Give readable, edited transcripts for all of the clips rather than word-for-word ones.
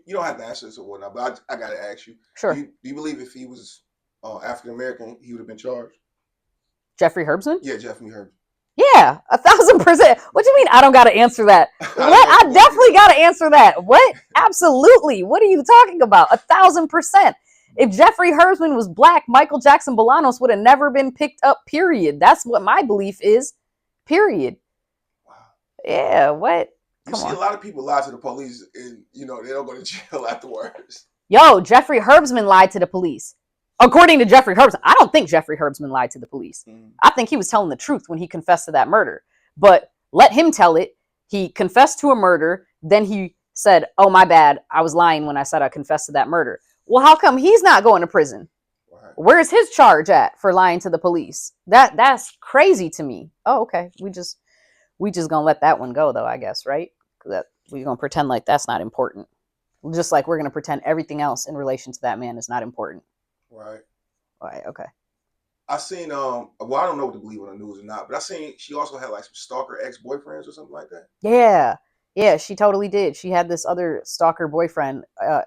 You don't have to answer this or whatnot, but I got to ask you. Sure. Do you believe if he was African American, he would have been charged? Jeffrey Herbsman? Yeah, Jeffrey Herbsman. Yeah, 1,000%. What do you mean I don't got to answer that? What? I definitely got to answer that. What? Absolutely. What are you talking about? 1,000%. If Jeffrey Herbsman was black, Michael Jackson Balonos would have never been picked up, period. That's what my belief is, period. Wow. Yeah, what? You see a lot of people lie to the police and, they don't go to jail afterwards. Yo, Jeffrey Herbsman lied to the police. According to Jeffrey Herbsman, I don't think Jeffrey Herbsman lied to the police. I think he was telling the truth when he confessed to that murder. But let him tell it. He confessed to a murder. Then he said, oh, my bad. I was lying when I said I confessed to that murder. Well, how come he's not going to prison? Right. Where's his charge at for lying to the police? That's crazy to me. Oh, okay. We just gonna let that one go, though, I guess, right? That we're gonna pretend like that's not important. Just like we're gonna pretend everything else in relation to that man is not important. Right. Right. Okay. I seen well, I don't know what to believe on the news or not, but I seen she also had like some stalker ex-boyfriends or something like that. Yeah, she totally did. She had this other stalker boyfriend,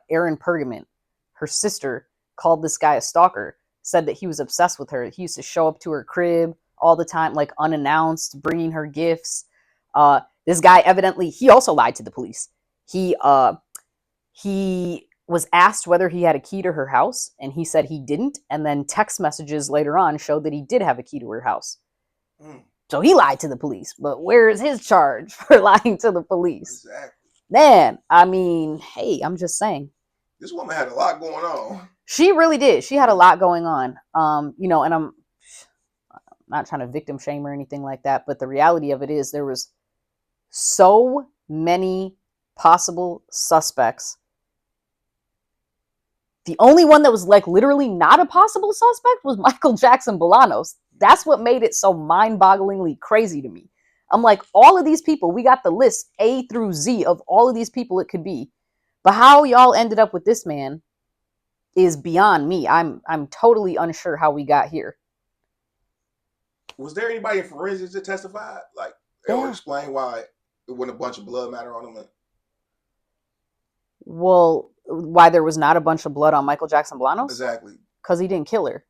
Aaron Pergament. Her sister called this guy a stalker, said that he was obsessed with her. He used to show up to her crib all the time, like unannounced, bringing her gifts. This guy evidently, he also lied to the police. He was asked whether he had a key to her house, and he said he didn't. And then text messages later on showed that he did have a key to her house. So he lied to the police. But where is his charge for lying to the police? Exactly. Man, I mean, hey, I'm just saying. This woman had a lot going on. She really did. She had a lot going on. And I'm not trying to victim shame or anything like that, but the reality of it is there was so many possible suspects. The only one that was like literally not a possible suspect was Michael Jackson Balonos. That's what made it so mind-bogglingly crazy to me. I'm like, all of these people, we got the list A through Z of all of these people it could be. But how y'all ended up with this man is beyond me. I'm totally unsure how we got here. Was there anybody in forensics that testified? Like, or explain why it wasn't a bunch of blood matter on him? Well, why there was not a bunch of blood on Michael Jackson Balonos? Exactly. Because he didn't kill her.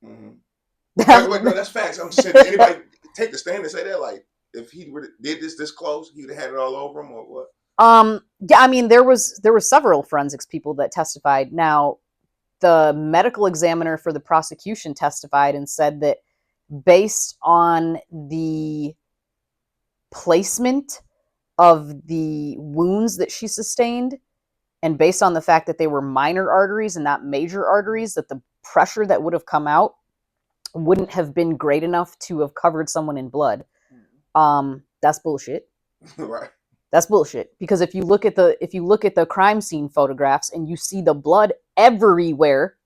Wait, no, that's facts. I'm just saying, did anybody take the stand and say that? Like, if he did this close, he would have had it all over him, or what? Yeah, I mean, there were several forensics people that testified. Now, the medical examiner for the prosecution testified and said that based on the placement of the wounds that she sustained, and based on the fact that they were minor arteries and not major arteries, that the pressure that would have come out wouldn't have been great enough to have covered someone in blood. That's bullshit. Right. That's bullshit. Because if you look at the crime scene photographs and you see the blood everywhere,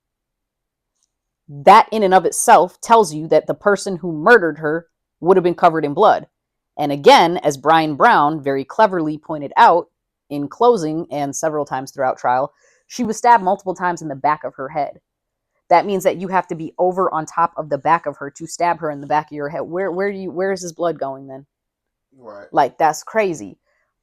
that in and of itself tells you that the person who murdered her would have been covered in blood. And again, as Brian Brown very cleverly pointed out in closing and several times throughout trial, she was stabbed multiple times in the back of her head. That means that you have to be over on top of the back of her to stab her in the back of your head. Where is his blood going then? Right. Like, that's crazy.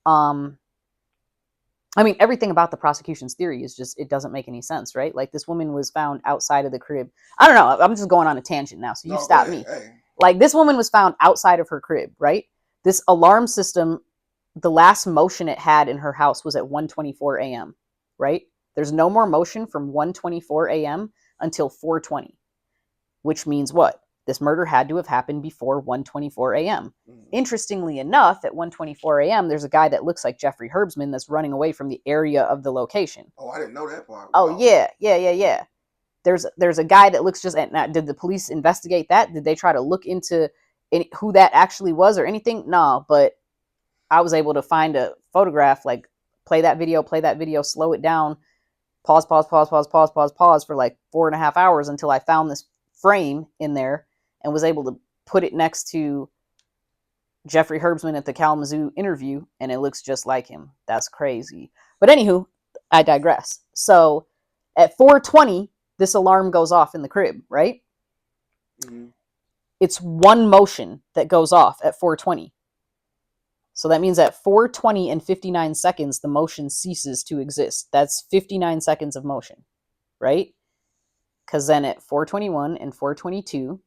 I mean, everything about the prosecution's theory is just, it doesn't make any sense, right? Like, this woman was found outside of the crib. I don't know. I'm just going on a tangent now, so you stop me. Hey. Like, this woman was found outside of her crib, right? This alarm system, the last motion it had in her house was at 1:24 a.m., right? There's no more motion from 1:24 a.m. until 4:20, which means what? This murder had to have happened before 1:24 a.m. Interestingly enough, at 1:24 a.m., there's a guy that looks like Jeffrey Herbsman that's running away from the area of the location. Oh, I didn't know that part. Oh, wow. Yeah. There's a guy that looks just... Now, did the police investigate that? Did they try to look into who that actually was or anything? No, but I was able to find a photograph, like, play that video, slow it down, pause for like 4.5 hours until I found this frame in there and was able to put it next to Jeffrey Herbsman at the Kalamazoo interview, and it looks just like him. That's crazy. But anywho, I digress. So at 4:20, this alarm goes off in the crib, right? Mm-hmm. It's one motion that goes off at 4:20. So that means at 4:20 and 59 seconds, the motion ceases to exist. That's 59 seconds of motion, right? Because then at 4:21 and 4:22,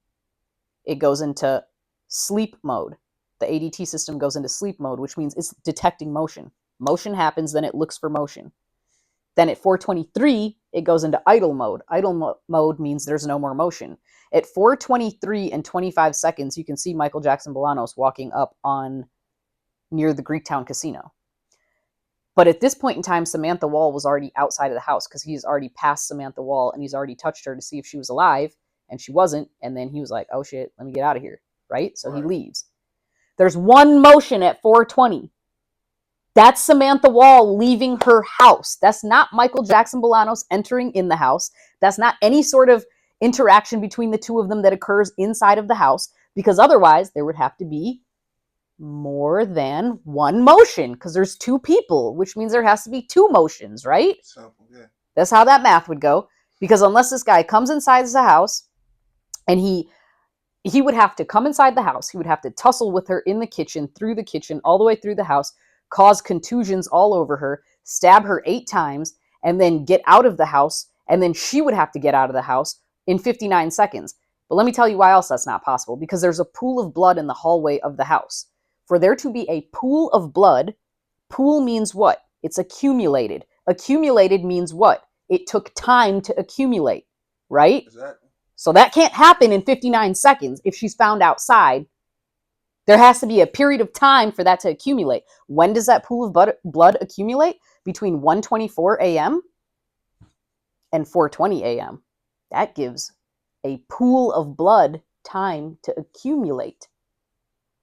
it goes into sleep mode. The ADT system goes into sleep mode, which means it's detecting motion. Motion happens, then it looks for motion. Then at 4:23, it goes into idle mode. Idle mode means there's no more motion. At 4:23 and 25 seconds, you can see Michael Jackson Balonos walking up on near the Greektown Casino. But at this point in time, Samantha Wall was already outside of the house because he's already passed Samantha Wall and he's already touched her to see if she was alive, and she wasn't. And then he was like, oh shit, let me get out of here. Right? So he leaves. There's one motion at 4:20. That's Samantha Wall leaving her house. That's not Michael Jackson Bolanos entering in the house. That's not any sort of interaction between the two of them that occurs inside of the house, because otherwise there would have to be more than one motion because there's two people, which means there has to be two motions, right? Simple, yeah. That's how that math would go. Because unless this guy comes inside the house and he would have to come inside the house, he would have to tussle with her in the kitchen, through the kitchen, all the way through the house, cause contusions all over her, stab her 8 times, and then get out of the house, and then she would have to get out of the house in 59 seconds. But let me tell you why else that's not possible. Because there's a pool of blood in the hallway of the house. For there to be a pool of blood, pool means what? It's accumulated. Accumulated means what? It took time to accumulate, right? Exactly. So that can't happen in 59 seconds if she's found outside. There has to be a period of time for that to accumulate. When does that pool of blood accumulate? Between 1:24 a.m. and 4:20 a.m. That gives a pool of blood time to accumulate.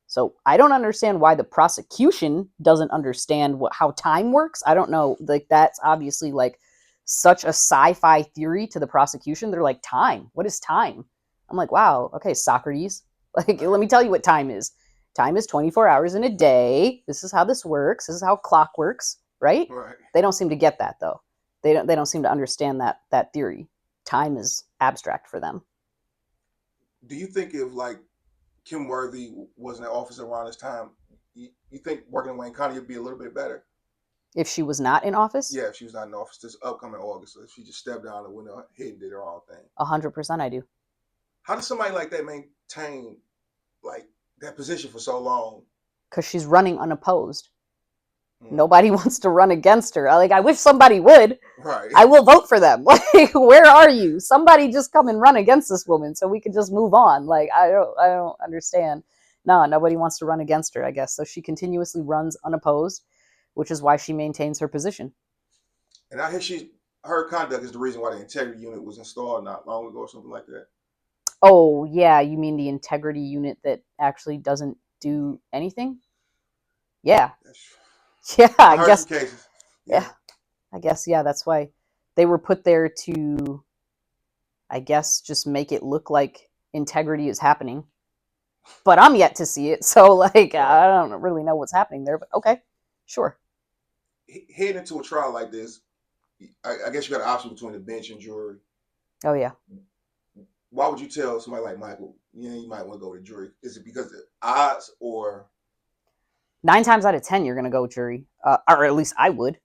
So I don't understand why the prosecution doesn't understand how time works. I don't know. Like, that's obviously like such a sci-fi theory to the prosecution. They're like, time? What is time? I'm like, wow, okay, Socrates. Like, let me tell you what time is. Time is 24 hours in a day. This is how this works. This is how clock works, right? Right. They don't seem to get that, though. They don't seem to understand that theory. Time is abstract for them. Do you think if like Kim Worthy was in the office around this time, you think working in Wayne County would be a little bit better? If she was not in office? Yeah, if she was not in office this upcoming August, so if she just stepped down and went ahead and did her own thing. 100% I do. How does somebody like that maintain like that position for so long? Because she's running unopposed. Nobody wants to run against her. Like, I wish somebody would. Right. I will vote for them. Like, where are you? Somebody just come and run against this woman so we can just move on. Like, I don't understand. No, nobody wants to run against her, I guess. So she continuously runs unopposed, which is why she maintains her position. And I hear her conduct is the reason why the integrity unit was installed not long ago or something like that. Oh, yeah, you mean the integrity unit that actually doesn't do anything? Yeah. Yeah, I guess. Cases. Yeah, I guess. Yeah, that's why they were put there to, I guess, just make it look like integrity is happening. But I'm yet to see it, so like I don't really know what's happening there. But okay, sure. Heading into a trial like this, I guess you got an option between the bench and jury. Oh yeah. Why would you tell somebody like Michael, you might want to go to jury? Is it because of the odds, or 9 times out of 10 you're going to go jury, or at least I would.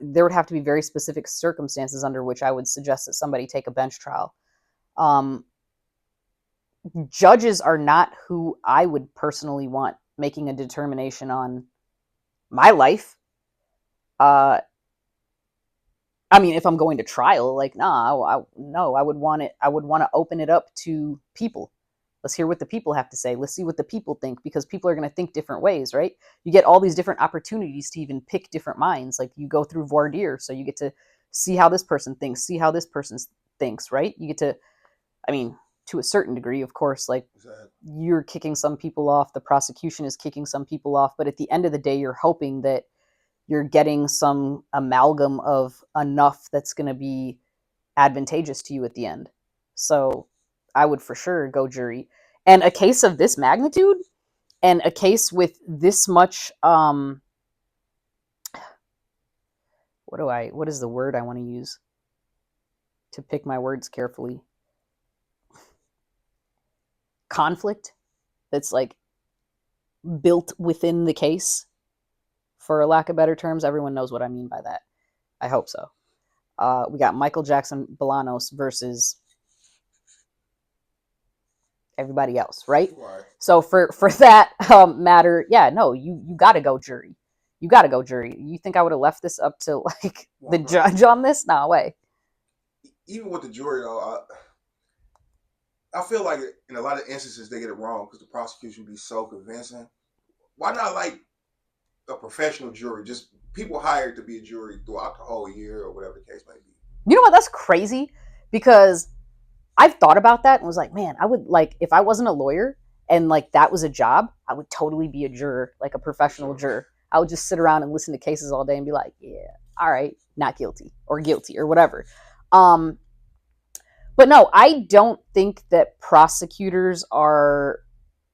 There would have to be very specific circumstances under which I would suggest that somebody take a bench trial. Judges are not who I would personally want making a determination on my life. I mean, if I'm going to trial, like, no, I would want it. I would want to open it up to people. Let's hear what the people have to say. Let's see what the people think, because people are going to think different ways, right? You get all these different opportunities to even pick different minds. Like, you go through voir dire, so you get to see how this person thinks, see how this person thinks, right? You get to, I mean, to a certain degree, of course, like, you're kicking some people off, the prosecution is kicking some people off, but at the end of the day, you're hoping that you're getting some amalgam of enough that's going to be advantageous to you at the end. So I would for sure go jury. And a case of this magnitude and a case with this much, what is the word I want to use to pick my words carefully? Conflict that's like built within the case. for a lack of better terms. Everyone knows what I mean by that. I hope so. We got Michael Balonos versus everybody else, right? So for that matter, yeah, no, you got to go jury. You got to go jury. You think I would have left this up to like the judge on this? Nah, way. Even with the jury, though, I feel like in a lot of instances they get it wrong because the prosecution be so convincing. Why not like a professional jury? Just people hired to be a jury throughout the whole year or whatever the case may be. You know what? That's crazy because I've thought about that and was like, man, I would like if I wasn't a lawyer and like that was a job, I would totally be a juror, like a professional juror. I would just sit around and listen to cases all day and be like, yeah, all right, not guilty or guilty or whatever. But no, I don't think that prosecutors are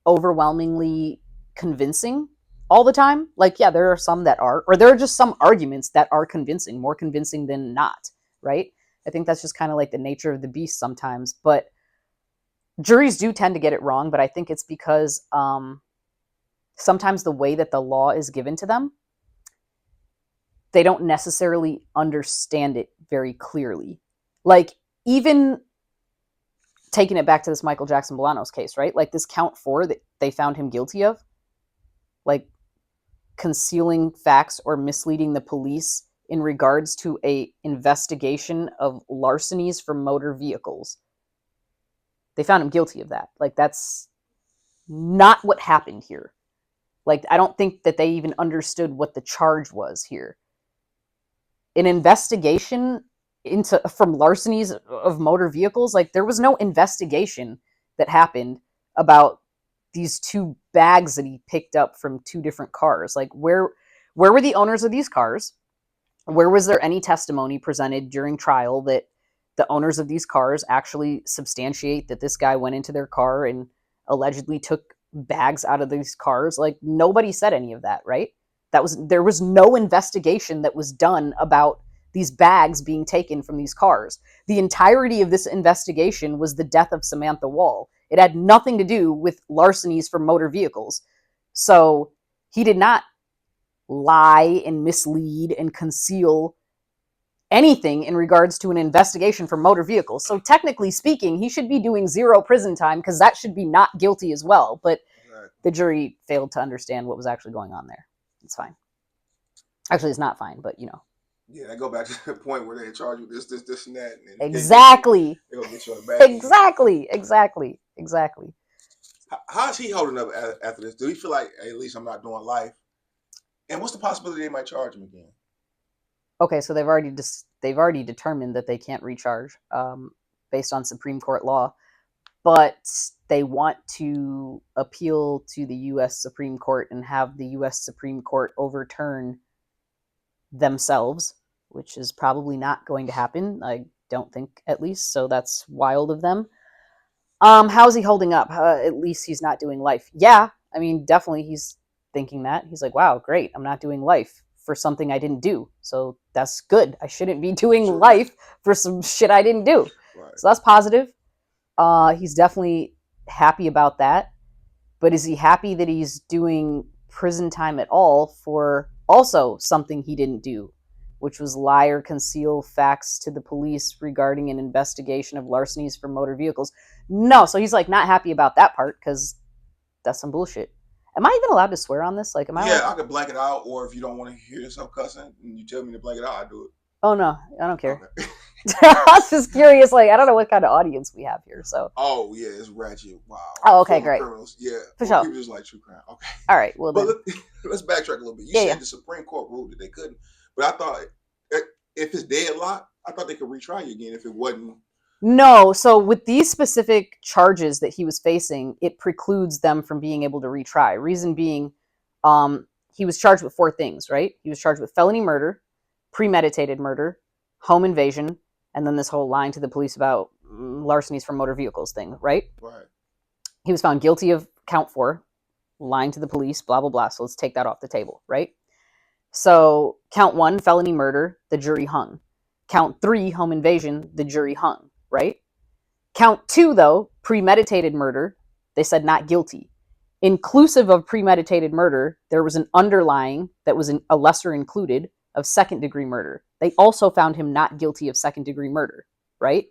overwhelmingly convincing all the time. Like, yeah, there are some that are, or there are just some arguments that are convincing, more convincing than not, right? I think that's just kind of like the nature of the beast sometimes. But juries do tend to get it wrong, but I think it's because sometimes the way that the law is given to them, they don't necessarily understand it very clearly. Like, even taking it back to this Michael Jackson Bolanos case, right? Like this count 4 that they found him guilty of, like concealing facts or misleading the police in regards to a investigation of larcenies from motor vehicles. They found him guilty of that. Like that's not what happened here. Like I don't think that they even understood what the charge was here. An investigation from larcenies of motor vehicles, like there was no investigation that happened about these 2 bags that he picked up from 2 different cars. Like where were the owners of these cars? Where was there any testimony presented during trial that the owners of these cars actually substantiate that this guy went into their car and allegedly took bags out of these cars? Like nobody said any of that, right? There was no investigation that was done about these bags being taken from these cars. The entirety of this investigation was the death of Samantha Wall. It had nothing to do with larcenies from motor vehicles. So he did not lie and mislead and conceal anything in regards to an investigation for motor vehicles. So technically speaking, he should be doing 0 prison time because that should be not guilty as well. But the jury failed to understand what was actually going on there. It's fine. Actually, it's not fine, but you know. Yeah, I go back to the point where they charge you this, and that. And exactly. They'll get you on the back. Exactly. How's he holding up after this? Do he feel like, hey, at least I'm not doing life? And what's the possibility they might charge him again? Okay, so they've already determined that they can't recharge based on Supreme Court law, but they want to appeal to the U.S. Supreme Court and have the U.S. Supreme Court overturn themselves, which is probably not going to happen. I don't think, at least. So that's wild of them. How's he holding up? At least he's not doing life. Yeah, I mean, definitely he's thinking that. He's like, wow, great. I'm not doing life for something I didn't do. So that's good. I shouldn't be doing life for some shit I didn't do. Right. So that's positive. He's definitely happy about that. But is he happy that he's doing prison time at all for also something he didn't do, which was lie or conceal facts to the police regarding an investigation of larcenies from motor vehicles? No, so he's like not happy about that part because that's some bullshit. Am I even allowed to swear on this? Like, am I? Yeah, I could blank it out, or if you don't want to hear yourself cussing and you tell me to blank it out, I do it. Oh no, I don't care. Okay. I was just curious, like I don't know what kind of audience we have here. So. Oh yeah, it's ratchet. Wow. Oh okay, great. Criminals. Yeah. For sure. People just like true crime. Okay. All right. Well, but let's backtrack a little bit. You said the Supreme Court ruled that they couldn't, but I thought if it's deadlocked, I thought they could retry you again if it wasn't. No. So with these specific charges that he was facing, it precludes them from being able to retry. Reason being, he was charged with 4 things, right? He was charged with felony murder, premeditated murder, home invasion, and then this whole lying to the police about larcenies from motor vehicles thing, right? Right. He was found guilty of count 4, lying to the police, blah, blah, blah. So let's take that off the table, right? So count 1, felony murder, the jury hung. Count 3, home invasion, the jury hung, right? Count 2, though, premeditated murder, they said not guilty. inclusive of premeditated murder, there was an underlying that was a lesser included of second degree murder. They also found him not guilty of second degree murder, right?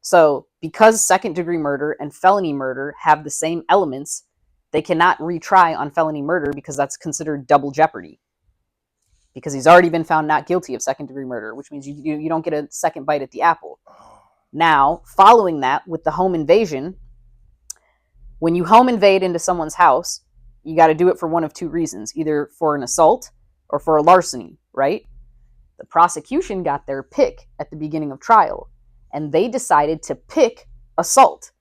So because second degree murder and felony murder have the same elements, they cannot retry on felony murder because that's considered double jeopardy. Because he's already been found not guilty of second degree murder, which means you don't get a second bite at the apple. Now, following that, with the home invasion, when you home invade into someone's house, you got to do it for one of two reasons, either for an assault or for a larceny, right? The prosecution got their pick at the beginning of trial, and they decided to pick assault.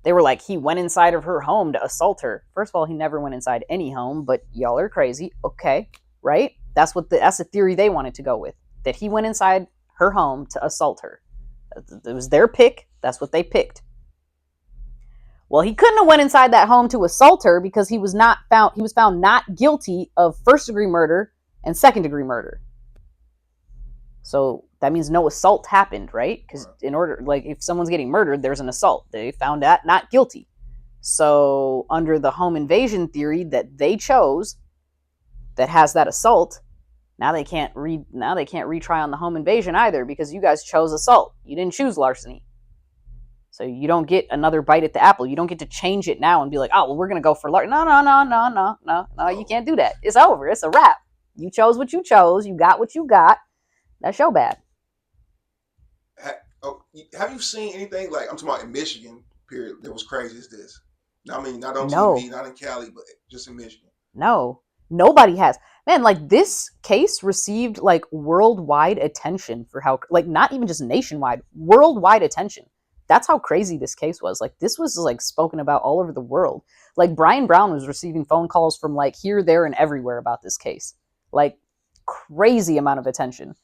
They were like, he went inside of her home to assault her. First of all, he never went inside any home, but y'all are crazy. Okay, right? That's the theory they wanted to go with, that he went inside her home to assault her. It was their pick. That's what they picked. Well, he couldn't have went inside that home to assault her because he was found not guilty of first degree murder and second degree murder. So that means no assault happened, right? Because in order, like, if someone's getting murdered, there's an assault. They found that not guilty. So under the home invasion theory that they chose, that has that assault, now they can't retry on the home invasion either because you guys chose assault. You didn't choose larceny. So you don't get another bite at the apple. You don't get to change it now and be like, oh, well, we're going to go for larceny. No, you can't do that. It's over. It's a wrap. You chose what you chose. You got what you got. That's your bad. Have you seen anything, like, I'm talking about in Michigan, period, that was crazy as this? I mean, not on No. TV, not in Cali, but just in Michigan. No, nobody has. Man, like, this case received like worldwide attention for how, like, not even just nationwide, worldwide attention. That's how crazy this case was. Like, this was like spoken about all over the world. Like, Brian Brown was receiving phone calls from like here, there, and everywhere about this case. Like, crazy amount of attention.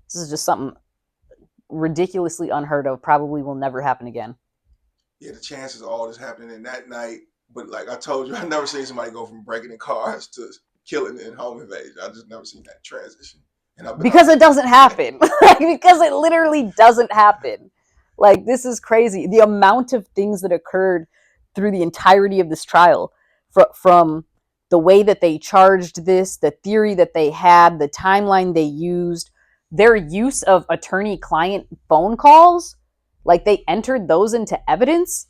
This is just something ridiculously unheard of. Probably will never happen again. Yeah, the chances of all this happening in that night. But like I told you, I never seen somebody go from breaking in cars to killing in home invasion. I just never seen that transition. Because it doesn't happen. Because it literally doesn't happen. Like, this is crazy. The amount of things that occurred through the entirety of this trial, from the way that they charged this, the theory that they had, the timeline they used, their use of attorney-client phone calls, like, they entered those into evidence.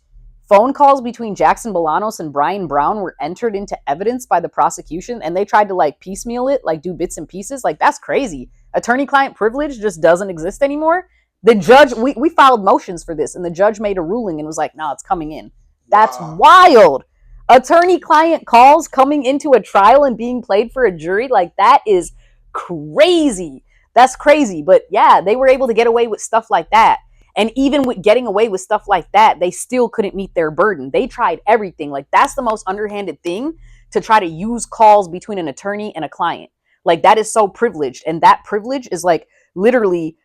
Phone calls between Jackson Balonos and Brian Brown were entered into evidence by the prosecution, and they tried to, like, piecemeal it, like, do bits and pieces. Like, that's crazy. Attorney-client privilege just doesn't exist anymore. The judge, we filed motions for this, and the judge made a ruling and was like, no, it's coming in. That's wild. Attorney-client calls coming into a trial and being played for a jury, like, that is crazy. That's crazy. But yeah, they were able to get away with stuff like that. And even with getting away with stuff like that, they still couldn't meet their burden. They tried everything. Like, that's the most underhanded thing, to try to use calls between an attorney and a client. Like, that is so privileged. And that privilege is like literally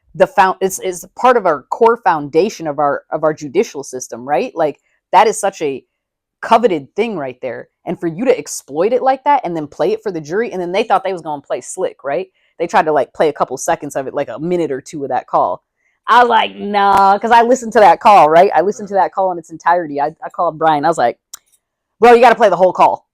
is part of our core foundation of our judicial system, right? Like, that is such a coveted thing right there. And for you to exploit it like that and then play it for the jury, and then they thought they was going to play slick, right? They tried to like play a couple seconds of it, like a minute or two of that call. I was like, nah, because I listened to that call, right? I listened to that call in its entirety. I called Brian. I was like, bro, you got to play the whole call.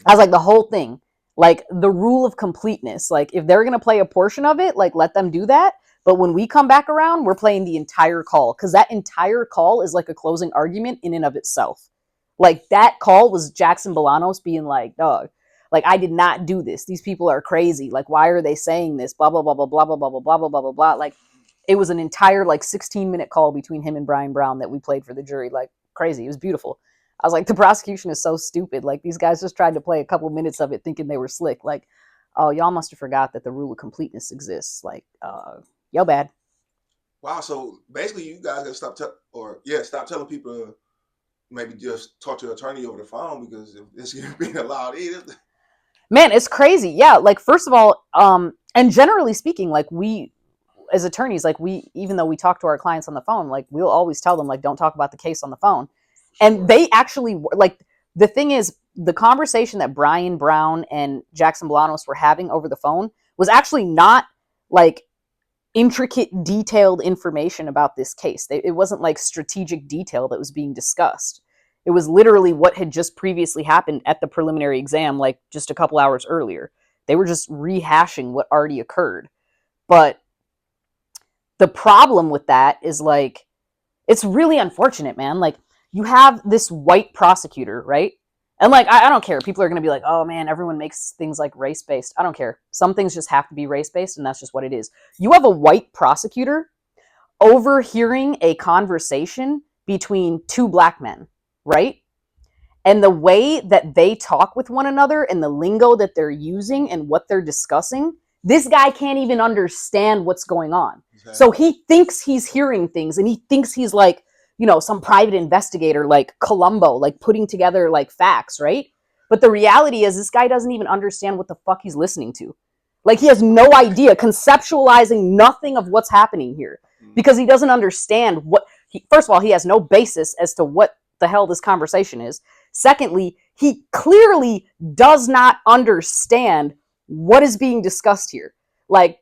I was like, the whole thing. Like, the rule of completeness. Like, if they're going to play a portion of it, like, let them do that. But when we come back around, we're playing the entire call. Because that entire call is like a closing argument in and of itself. Like, that call was Jackson Balonos being like, dog, like, I did not do this. These people are crazy. Like, why are they saying this? Blah, blah, blah, blah, blah, blah, blah, blah, blah, blah, blah, blah. Like, it was an entire, like, 16-minute call between him and Brian Brown that we played for the jury. Like, crazy. It was beautiful. I was like, the prosecution is so stupid. Like, these guys just tried to play a couple minutes of it thinking they were slick. Like, oh, y'all must have forgot that the rule of completeness exists. Like, yo, bad. Wow. So basically, you guys gotta stop telling people to maybe just talk to an attorney over the phone, because if it's being allowed in. Man, it's crazy. Yeah. Like, first of all, and generally speaking, like, we, as attorneys, like, even though we talk to our clients on the phone, like, we'll always tell them, like, don't talk about the case on the phone. Sure. And they actually, like, the thing is, the conversation that Brian Brown and Jackson Balonos were having over the phone was actually not like intricate, detailed information about this case. It wasn't like strategic detail that was being discussed. It was literally what had just previously happened at the preliminary exam, like just a couple hours earlier. They were just rehashing what already occurred. But the problem with that is, like, it's really unfortunate, man. Like, you have this white prosecutor, right? And, like, I don't care. People are going to be like, oh, man, everyone makes things, like, race-based. I don't care. Some things just have to be race-based, and that's just what it is. You have a white prosecutor overhearing a conversation between two black men, right? And the way that they talk with one another and the lingo that they're using and what they're discussing, this guy can't even understand what's going on. Exactly. So he thinks he's hearing things, and he thinks he's like, you know, some private investigator like Columbo, like putting together like facts, right? But the reality is this guy doesn't even understand what the fuck he's listening to. Like, he has no idea, conceptualizing nothing of what's happening here, because he doesn't understand what, first of all, he has no basis as to what the hell this conversation is. Secondly, he clearly does not understand what is being discussed here. Like,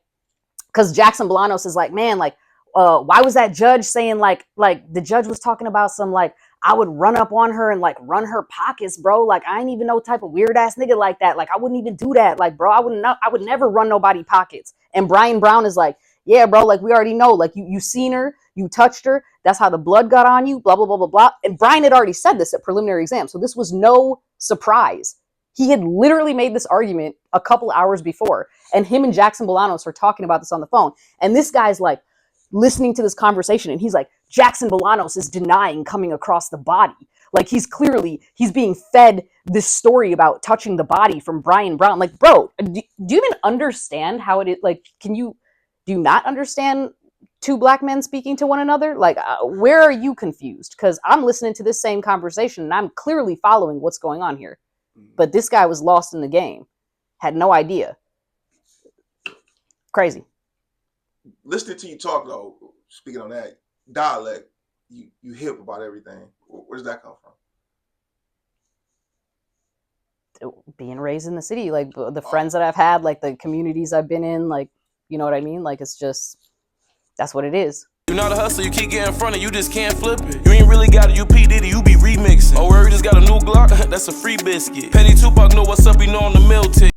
because Jackson Balanos is like, man, like, why was that judge saying like the judge was talking about some, like, I would run up on her and like run her pockets, bro. Like, I ain't even no type of weird ass nigga like that. Like, I wouldn't even do that. Like, bro, I would never run nobody pockets. And Brian Brown is like, yeah, bro, like, we already know, like, you seen her, you touched her, that's how the blood got on you, blah, blah, blah, blah, blah. And Brian had already said this at preliminary exam, so this was no surprise. He had literally made this argument a couple hours before, and him and Jackson Balanos are talking about this on the phone. And this guy's like listening to this conversation, and he's like, Jackson Balanos is denying coming across the body. Like, he's being fed this story about touching the body from Brian Brown. Like, bro, do you even understand how it is? Like, do you not understand two black men speaking to one another? Like, where are you confused? Because I'm listening to this same conversation, and I'm clearly following what's going on here. But this guy was lost in the game, had no idea. Crazy. Listening to you talk, though, speaking on that, dialect, you hip about everything. Where does that come from? Being raised in the city, like the friends that I've had, like the communities I've been in, like, you know what I mean? Like, it's just, that's what it is. You're not a hustler, you keep getting in front of, you just can't flip it. You ain't really got a UP Diddy, you be remixing. Oh, where we just got a new Glock, that's a free biscuit. Petty Tupac know what's up, you know on the mill tick.